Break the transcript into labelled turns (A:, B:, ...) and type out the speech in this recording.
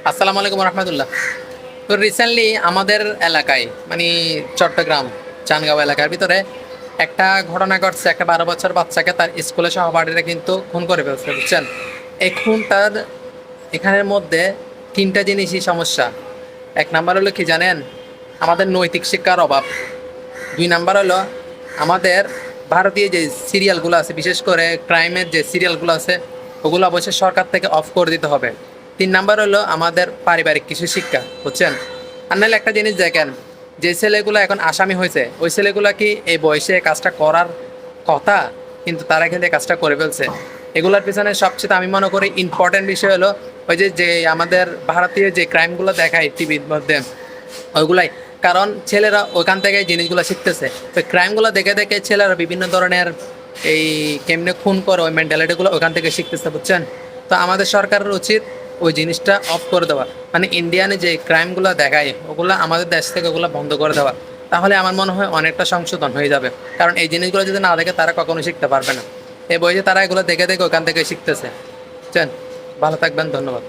A: আসসালামু আলাইকুম রহমতুল্লাহ। তো রিসেন্টলি আমাদের এলাকায় মানে চট্টগ্রাম চানগাঁও এলাকার ভিতরে একটা ঘটনা ঘটছে। একটা 12 বছর বাচ্চাকে তার স্কুলের সহপাঠীরা কিন্তু খুন করে ফেলছে, বুঝছেন? এই খুনটার এখানের মধ্যে তিনটা জিনিসই সমস্যা। এক নাম্বার হলো কি জানেন? আমাদের নৈতিক শিক্ষার অভাব। দুই নাম্বার হলো আমাদের ভারতীয় যে সিরিয়ালগুলো আছে, বিশেষ করে ক্রাইমের যে সিরিয়ালগুলো আছে, ওগুলো অবশ্যই সরকার থেকে অফ করে দিতে হবে। তিন নাম্বার হলো আমাদের পারিবারিক কিছু শিক্ষা, বুঝছেন? আর নাহলে একটা জিনিস দেখেন, যে ছেলেগুলো এখন আসামি হয়েছে ওই ছেলেগুলো কি এই বয়সে এই কাজটা করার কথা? কিন্তু তারা কিন্তু এই কাজটা করে ফেলছে। এগুলোর পিছনে সবচেয়ে আমি মনে করি ইম্পর্টেন্ট বিষয় হলো ওই যে যে আমাদের ভারতীয় যে ক্রাইমগুলো দেখায় টিভির মধ্যে, ওইগুলাই। কারণ ছেলেরা ওইখান থেকে জিনিসগুলো শিখতেছে। তো ক্রাইমগুলো দেখে দেখে ছেলেরা বিভিন্ন ধরনের এই কেমনে খুন করে ওই মেন্টালিটিগুলো ওইখান থেকে শিখতেছে, বুঝছেন? তো আমাদের সরকারের উচিত ওই জিনিসটা অফ করে দেওয়া, মানে ইন্ডিয়ানে যে ক্রাইমগুলো দেখায় ওগুলো আমাদের দেশ থেকে ওগুলো বন্ধ করে দেওয়া। তাহলে আমার মনে হয় অনেকটা সংশোধন হয়ে যাবে। কারণ এই জিনিসগুলো যদি না দেখে তারা কখনো শিখতে পারবে না। এই বয়সে তারা এগুলো দেখে দেখে ওখান থেকে শিখতেছে, বুঝছেন? ভালো থাকবেন, ধন্যবাদ।